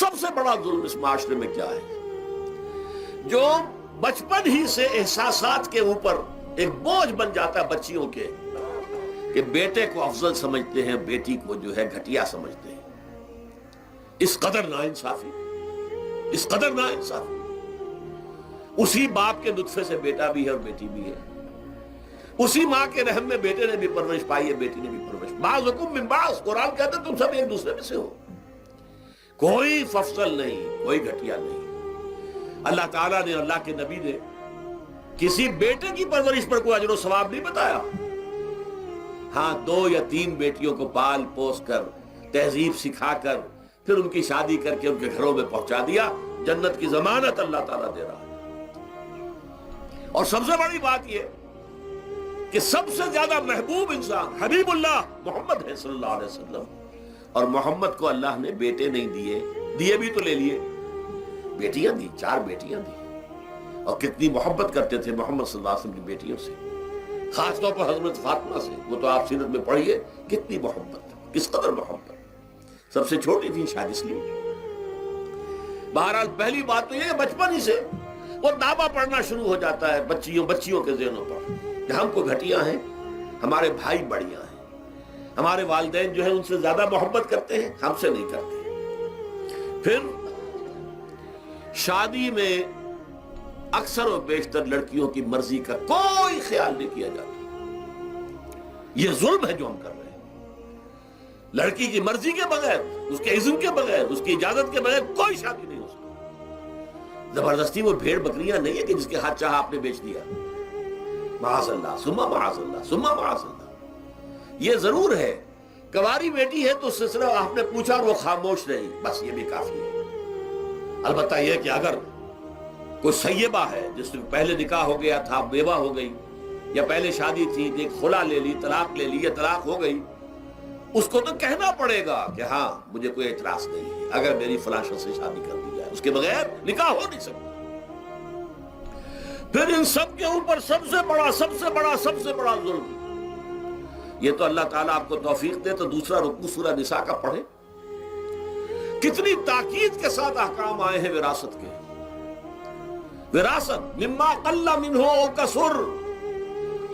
سب سے بڑا ظلم اس معاشرے میں کیا ہے؟ جو بچپن ہی سے احساسات کے اوپر ایک بوجھ بن جاتا ہے بچیوں کے، کہ بیٹے کو افضل سمجھتے ہیں، بیٹی کو جو ہے گھٹیا سمجھتے ہیں۔ اس قدر ناانصافی، اس قدر ناانصافی۔ اسی باپ کے نطفے سے بیٹا بھی ہے اور بیٹی بھی ہے، اسی ماں کے رحم میں بیٹے نے بھی پرورش پائی ہے، بیٹی نے بھی پرورش۔ بعضکم من بعض، قرآن کہتا ہے تم سب ایک دوسرے میں سے ہو، کوئی ففضل نہیں، کوئی گھٹیا نہیں۔ اللہ تعالیٰ نے، اللہ کے نبی نے کسی بیٹے کی پرورش پر کوئی اجر و ثواب نہیں بتایا۔ ہاں 2 یا 3 بیٹیوں کو پال پوس کر، تہذیب سکھا کر، پھر ان کی شادی کر کے ان کے گھروں میں پہنچا دیا، جنت کی ضمانت اللہ تعالیٰ دے رہا ہے۔ اور سب سے بڑی بات یہ کہ سب سے زیادہ محبوب انسان حبیب اللہ محمد ہے صلی اللہ علیہ وسلم، اور محمد کو اللہ نے بیٹے نہیں دیے بھی تو لے لیے، بیٹیاں دی، 4 بیٹیاں دی، اور کتنی محبت کرتے تھے محمد صلی اللہ علیہ وسلم کی بیٹیوں سے، خاص طور پر حضرت فاطمہ سے۔ وہ تو آپ سیرت میں پڑھیے کتنی محبت، کس قدر محبت۔ سب سے چھوٹی تھی شاید اس لیے۔ بہرحال پہلی بات تو یہ بچپن ہی سے وہ دعویٰ پڑھنا شروع ہو جاتا ہے بچیوں کے ذہنوں پر کہ ہم کو گھٹیا ہیں، ہمارے بھائی بڑھیا ہیں، ہمارے والدین جو ہیں ان سے زیادہ محبت کرتے ہیں، ہم سے نہیں کرتے۔ پھر شادی میں اکثر و بیشتر لڑکیوں کی مرضی کا کوئی خیال نہیں کیا جاتا۔ یہ ظلم ہے جو ہم کر رہے ہیں۔ لڑکی کی مرضی کے بغیر، اس کے اذن کے بغیر، اس کی اجازت کے بغیر کوئی شادی نہیں ہو سکتی۔ زبردستی وہ بھیڑ بکریاں نہیں ہے کہ جس کے ہاتھ چاہا آپ نے بیچ دیا۔ معاذ اللہ، ثم معاذ اللہ، ثم معاذ اللہ۔ یہ ضرور ہے کنواری بیٹی ہے تو اس سے صرف آپ نے پوچھا اور وہ خاموش رہی، بس یہ بھی کافی ہے۔ البتہ یہ کہ اگر کوئی سیبہ ہے جس سے پہلے نکاح ہو گیا تھا، بیوہ ہو گئی، یا پہلے شادی تھی، ایک خلا لے لی، طلاق لے لی، یا طلاق ہو گئی، اس کو تو کہنا پڑے گا کہ ہاں مجھے کوئی اعتراض نہیں ہے اگر میری فلاں شخص سے شادی کر دی جائے، اس کے بغیر نکاح ہو نہیں سکتا۔ پھر ان سب کے اوپر سب سے بڑا ظلم، یہ تو اللہ تعالیٰ آپ کو توفیق دے تو دوسرا رکوع سورہ نساء کا پڑھے، کتنی تاکید کے ساتھ احکام آئے ہیں وراثت کے۔ وراثت مما قل منہ او کثر،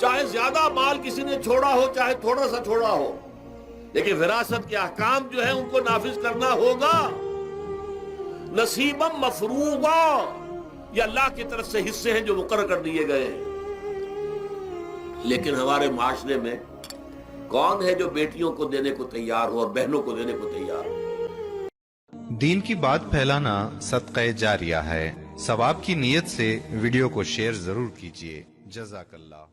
چاہے زیادہ مال کسی نے چھوڑا ہو چاہے تھوڑا سا چھوڑا ہو، لیکن وراثت کے احکام جو ہیں ان کو نافذ کرنا ہوگا۔ نصیبا مفروضا، یہ اللہ کی طرف سے حصے ہیں جو مقرر کر دیے گئے ہیں۔ لیکن ہمارے معاشرے میں کون ہے جو بیٹیوں کو دینے کو تیار ہو اور بہنوں کو دینے کو تیار ہو؟ دین کی بات پھیلانا صدقہ جاریہ ہے۔ ثواب کی نیت سے ویڈیو کو شیئر ضرور کیجیے۔ جزاک اللہ۔